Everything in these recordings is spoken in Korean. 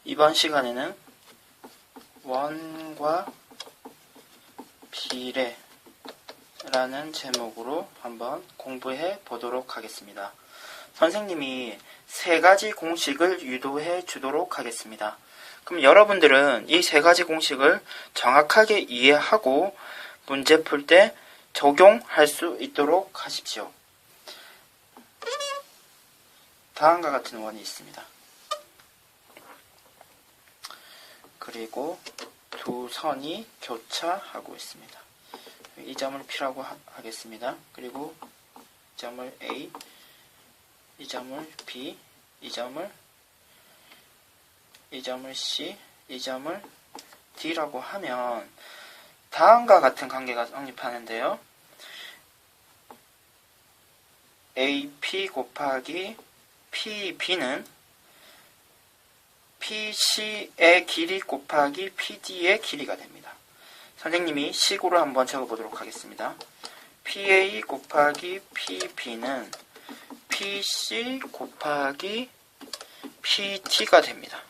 이번 시간에는 원과 비례라는 제목으로 한번 공부해 보도록 하겠습니다. 선생님이 세 가지 공식을 유도해 주도록 하겠습니다. 그럼 여러분들은 이 세 가지 공식을 정확하게 이해하고 문제 풀 때 적용할 수 있도록 하십시오. 다음과 같은 원이 있습니다. 그리고 두 선이 교차하고 있습니다. 이 점을 P라고 하겠습니다. 그리고 이 점을 A, 이 점을 B, 이 점을 C, 이 점을 D라고 하면 다음과 같은 관계가 성립하는데요. AP 곱하기 PB는 PC의 길이 곱하기 PD의 길이가 됩니다. 선생님이 식으로 한번 적어보도록 하겠습니다. PA 곱하기 PB는 PC 곱하기 PD가 됩니다.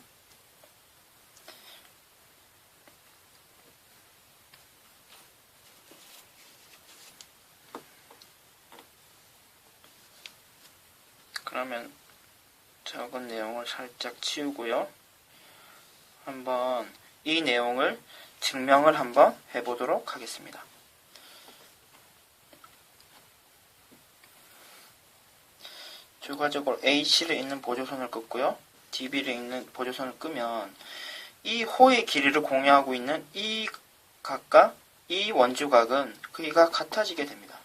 그러면 적은 내용을 살짝 치우고요. 한번 이 내용을 증명을 한번 해보도록 하겠습니다. 추가적으로 AC를 있는 보조선을 긋고요. DB를 있는 보조선을 끄면 이 호의 길이를 공유하고 있는 이 각과 이 원주각은 크기가 같아지게 됩니다.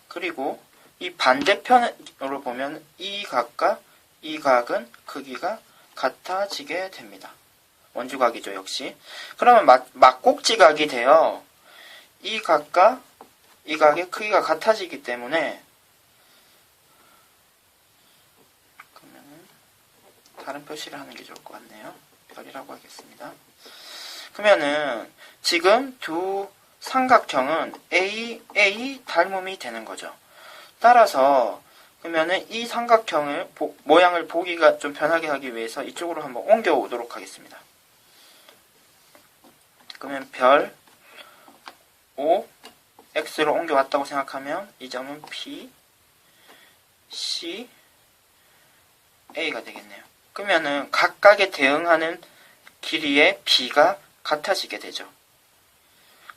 그리고 이 반대편으로 보면 이 각과 이 각은 크기가 같아지게 됩니다. 원주각이죠, 역시. 그러면 막곡지각이 되어 이 각과 이 각의 크기가 같아지기 때문에 그러면은 다른 표시를 하는 게 좋을 것 같네요. 별이라고 하겠습니다. 그러면은 지금 두 삼각형은 A 닮음이 되는 거죠. 따라서 그러면은 이 삼각형을 모양을 보기가 좀 편하게 하기 위해서 이쪽으로 한번 옮겨 오도록 하겠습니다. 그러면 별 O, X로 옮겨왔다고 생각하면 이 점은 P, C, A가 되겠네요. 그러면은 각각에 대응하는 길이의 B가 같아지게 되죠.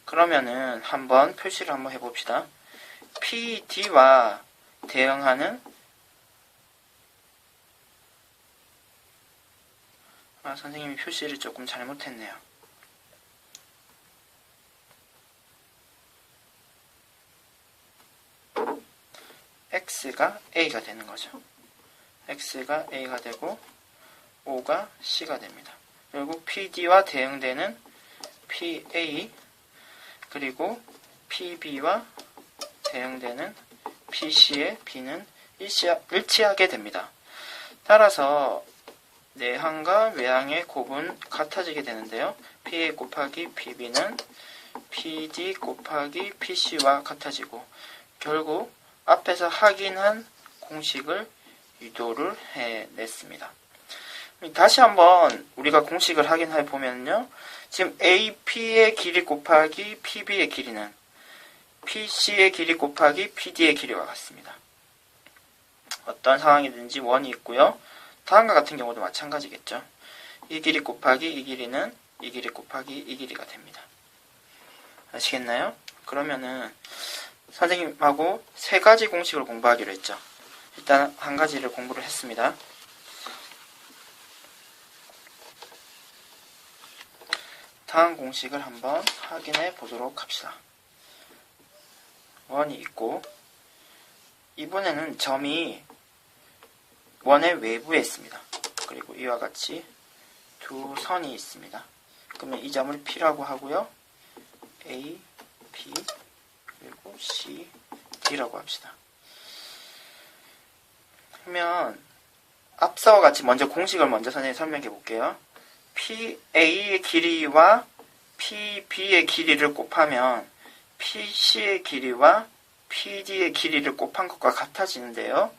그러면은 한번 표시를 한번 해봅시다. PD와 대응하는 선생님이 표시를 조금 잘못했네요. X가 A가 되는 거죠. X가 A가 되고 O가 C가 됩니다. 결국 PD와 대응되는 PA 그리고 PB와 대응되는 PC의 B는 일치하게 됩니다. 따라서 내항과 외항의 곱은 같아지게 되는데요. PA 곱하기 PB는 PD 곱하기 PC와 같아지고 결국 앞에서 확인한 공식을 유도를 해냈습니다. 다시 한번 우리가 공식을 확인해 보면요. 지금 AP의 길이 곱하기 PB의 길이는 PC의 길이 곱하기 PD의 길이와 같습니다. 어떤 상황이든지 원이 있고요. 다음과 같은 경우도 마찬가지겠죠. 이 길이 곱하기 이 길이는 이 길이 곱하기 이 길이가 됩니다. 아시겠나요? 그러면은 선생님하고 세 가지 공식을 공부하기로 했죠. 일단 한 가지를 공부를 했습니다. 다음 공식을 한번 확인해 보도록 합시다. 원이 있고 이번에는 점이 원의 외부에 있습니다. 그리고 이와 같이 두 선이 있습니다. 그러면 이 점을 P라고 하고요. A, B, 그리고 C, D라고 합시다. 그러면 앞서와 같이 먼저 공식을 먼저 선생님이 설명해 볼게요. PA의 길이와 PB의 길이를 곱하면 PC의 길이와 PD의 길이를 곱한 것과 같아지는데요.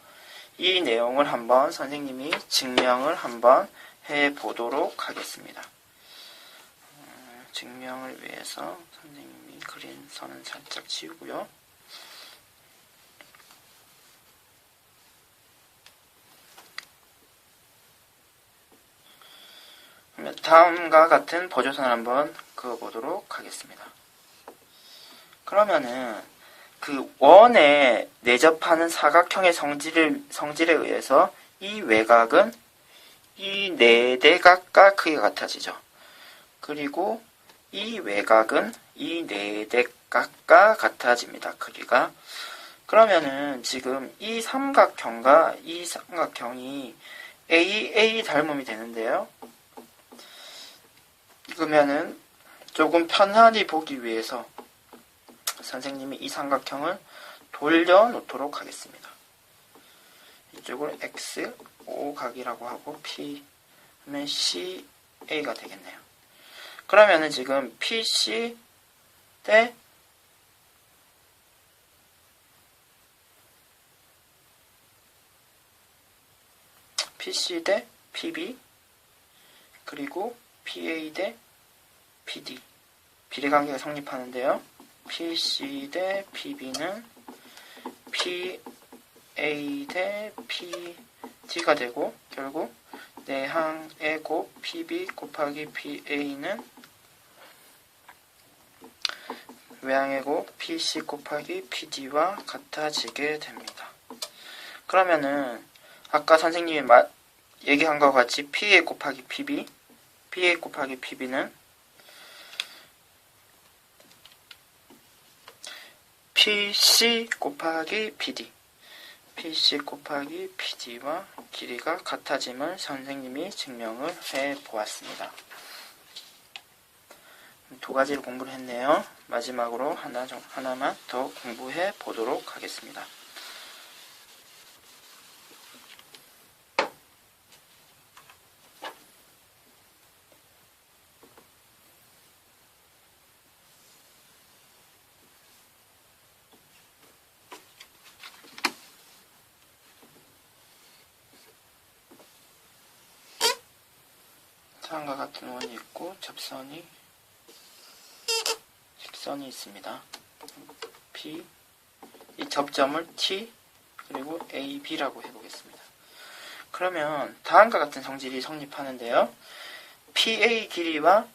이 내용을 한번 선생님이 증명을 한번 해 보도록 하겠습니다. 증명을 위해서 선생님이 그린 선은 살짝 지우고요. 다음과 같은 보조선을 한번 그어보도록 하겠습니다. 그러면은 그 원에 내접하는 사각형의 성질에 의해서 이 외곽은 이 네대각과 크기가 같아지죠. 그리고 이 외곽은 이 네대각과 같아집니다. 크기가. 그러면은 지금 이 삼각형과 이 삼각형이 AA 닮음이 되는데요. 그러면은 조금 편안히 보기 위해서 선생님이 이 삼각형을 돌려놓도록 하겠습니다. 이쪽을 X, O각이라고 하고 P 하면 CA가 되겠네요. 그러면은 지금 PC 대 PB 그리고 PA 대 PD 비례관계가 성립하는데요. PC 대 PB는 PA 대 PD가 되고 결국 내항의 곱 PB 곱하기 PA는 외항의 곱 PC 곱하기 PD와 같아지게 됩니다. 그러면은 아까 선생님이 얘기한 것 같이 PA 곱하기 PB는 PC 곱하기 PD와 길이가 같아짐을 선생님이 증명을 해 보았습니다. 두 가지를 공부를 했네요. 마지막으로 하나만 더 공부해 보도록 하겠습니다. 다음과 같은 원이 있고 접선이 직선이 있습니다. P 이 접점을 T 그리고 AB라고 해보겠습니다. 그러면 다음과 같은 성질이 성립하는데요. PA 길이와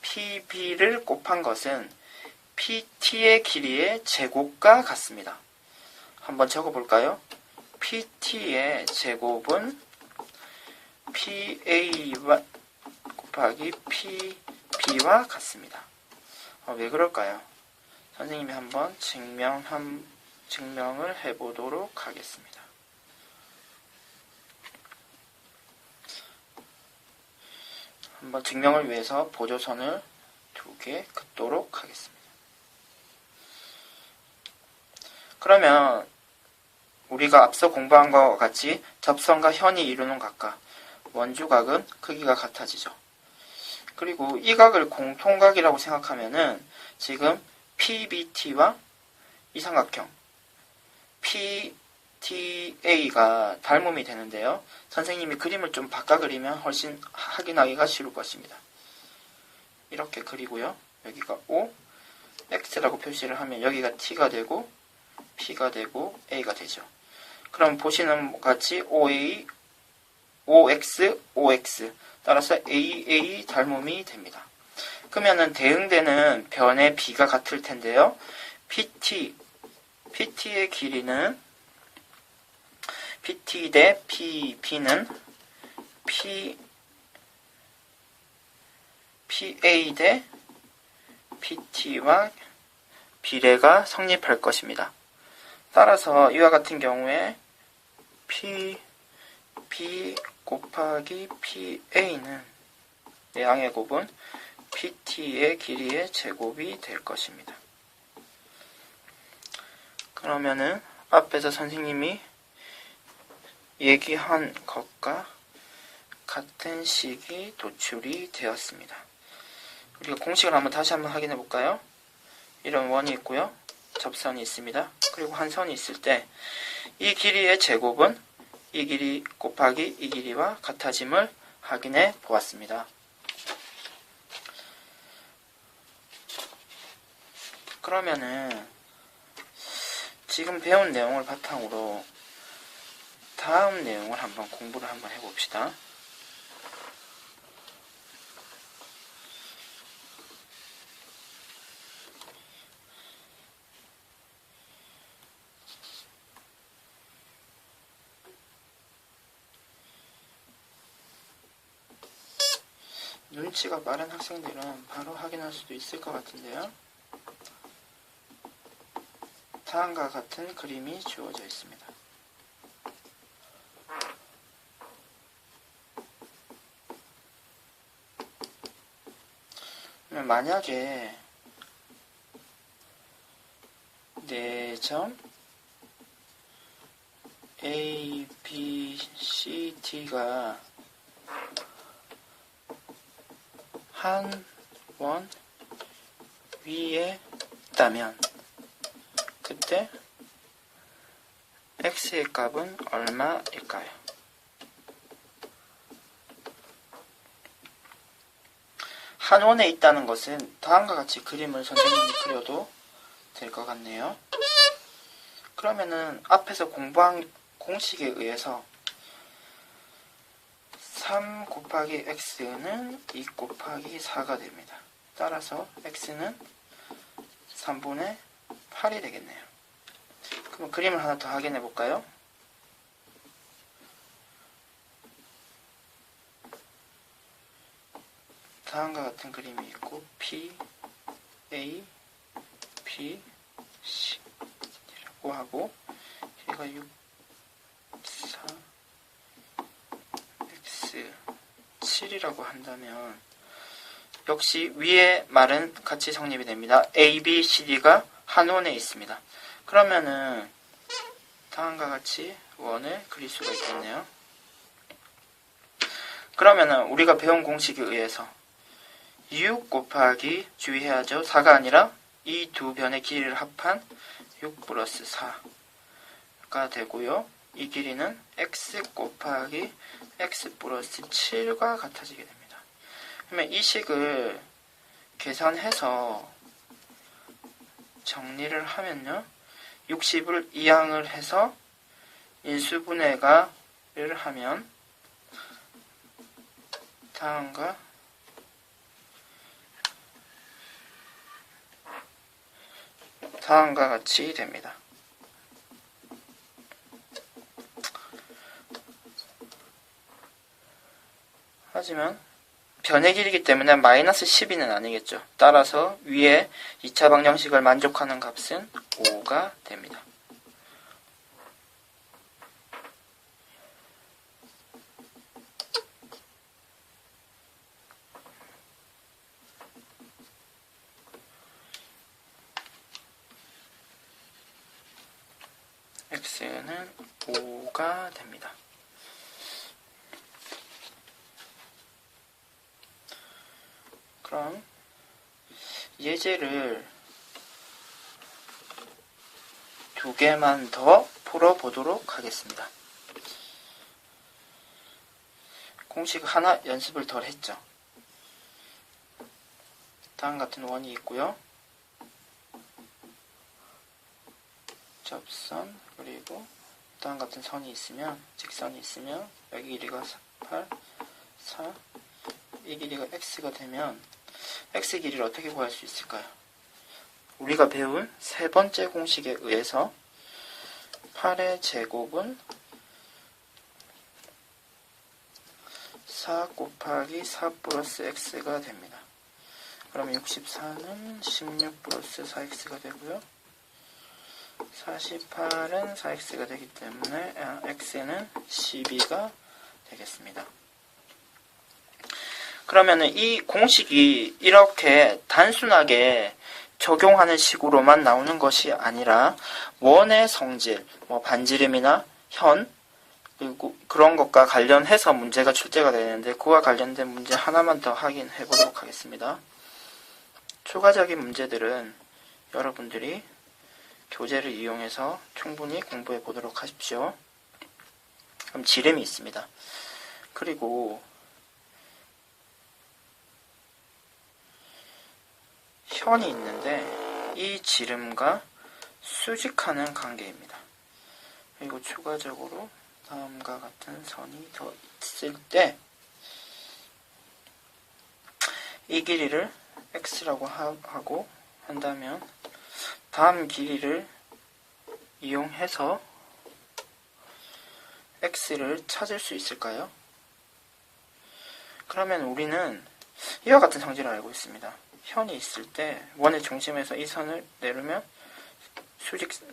PB를 곱한 것은 PT의 길이의 제곱과 같습니다. 한번 적어볼까요? PT의 제곱은 PA와 곱하기 PB와 같습니다. 왜 그럴까요? 선생님이 한번 증명을 해보도록 하겠습니다. 한번 증명을 위해서 보조선을 2개 긋도록 하겠습니다. 그러면 우리가 앞서 공부한 것과 같이 접선과 현이 이루는 각과 원주각은 크기가 같아지죠. 그리고 이 각을 공통각이라고 생각하면은 지금 PBT와 이 삼각형 PTA가 닮음이 되는데요. 선생님이 그림을 좀 바꿔 그리면 훨씬 확인하기가 쉬울 것입니다. 이렇게 그리고요. 여기가 O, X라고 표시를 하면 여기가 T가 되고 P가 되고 A가 되죠. 그럼 보시는 것 같이 OA, OX, OX 따라서 AA 닮음이 됩니다. 그러면은 대응되는 변의 B가 같을 텐데요. PT의 길이는 PT 대 PB는 PA 대 PT와 비례가 성립할 것입니다. 따라서 이와 같은 경우에 PB 곱하기 PA는 내항의 곱은 PT의 길이의 제곱이 될 것입니다. 그러면은 앞에서 선생님이 얘기한 것과 같은 식이 도출이 되었습니다. 우리가 공식을 다시 한번 확인해 볼까요? 이런 원이 있고요. 접선이 있습니다. 그리고 한 선이 있을 때 이 길이의 제곱은 이 길이 곱하기 이 길이와 같아짐을 확인해 보았습니다. 그러면은 지금 배운 내용을 바탕으로 다음 내용을 한번 공부를 한번 해봅시다. 눈치가 빠른 학생들은 바로 확인할 수도 있을 것 같은데요. 다음과 같은 그림이 주어져 있습니다. 만약에 4점 A, B, C, D가 한 원 위에 있다면 그때 x의 값은 얼마일까요? 한 원에 있다는 것은 다음과 같이 그림을 선생님이 그려도 될 것 같네요. 그러면은 앞에서 공부한 공식에 의해서 3 곱하기 x는 2 곱하기 4가 됩니다. 따라서 x는 3분의 8이 되겠네요. 그럼 그림을 하나 더 확인해 볼까요? 다음과 같은 그림이 있고 P, A, B, C 라고 하고 얘가 6, 4, X, 7이라고 한다면 역시 위의 말은 같이 성립이 됩니다. A, B, C, D가 한 원에 있습니다. 그러면은 다음과 같이 원을 그릴 수가 있겠네요. 그러면은 우리가 배운 공식에 의해서 6 곱하기 주의해야죠. 4가 아니라 이 두 변의 길이를 합한 6 플러스 4가 되고요. 이 길이는 x 곱하기 x 플러스 7과 같아지게 됩니다. 그러면 이 식을 계산해서 정리를 하면요. 60을 이항을 해서 인수분해가를 하면 다음과 같이 됩니다. 하지만 변의 길이기 때문에 마이너스 12는 아니겠죠. 따라서 위에 2차 방정식을 만족하는 값은 5가 됩니다. x는 5가 됩니다. 그럼 예제를 2개만 더 풀어보도록 하겠습니다. 공식 하나 연습을 덜 했죠. 다음 같은 원이 있고요. 접선 그리고 다음 같은 선이 있으면 직선이 있으면 여기 길이가 8, 4 이 길이가 x가 되면 x 길이를 어떻게 구할 수 있을까요? 우리가 배운 세 번째 공식에 의해서 8의 제곱은 4 곱하기 4 플러스 x가 됩니다. 그러면 64는 16 플러스 4x가 되고요. 48은 4x가 되기 때문에 x는 12가 되겠습니다. 그러면은 이 공식이 이렇게 단순하게 적용하는 식으로만 나오는 것이 아니라 원의 성질, 반지름이나 현 그리고 그런 것과 관련해서 문제가 출제가 되는데 그와 관련된 문제 하나만 더 확인해 보도록 하겠습니다. 추가적인 문제들은 여러분들이 교재를 이용해서 충분히 공부해 보도록 하십시오. 그럼 지름이 있습니다. 그리고 현이 있는데 이 지름과 수직하는 관계입니다. 그리고 추가적으로 다음과 같은 선이 더 있을 때 이 길이를 x라고 하고 한다면 다음 길이를 이용해서 x를 찾을 수 있을까요? 그러면 우리는 이와 같은 성질을 알고 있습니다. 현이 있을 때 원의 중심에서 이 선을 내리면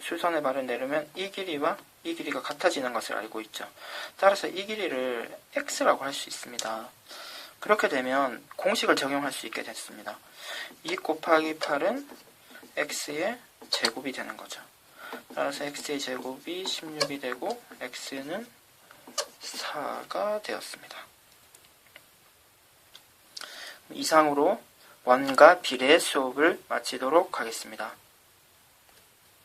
수선의 발을 내리면 이 길이와 이 길이가 같아지는 것을 알고 있죠. 따라서 이 길이를 x라고 할 수 있습니다. 그렇게 되면 공식을 적용할 수 있게 됐습니다. 2 곱하기 8은 x의 제곱이 되는 거죠. 따라서 x의 제곱이 16이 되고 x는 4가 되었습니다. 이상으로 원과 비례 수업을 마치도록 하겠습니다.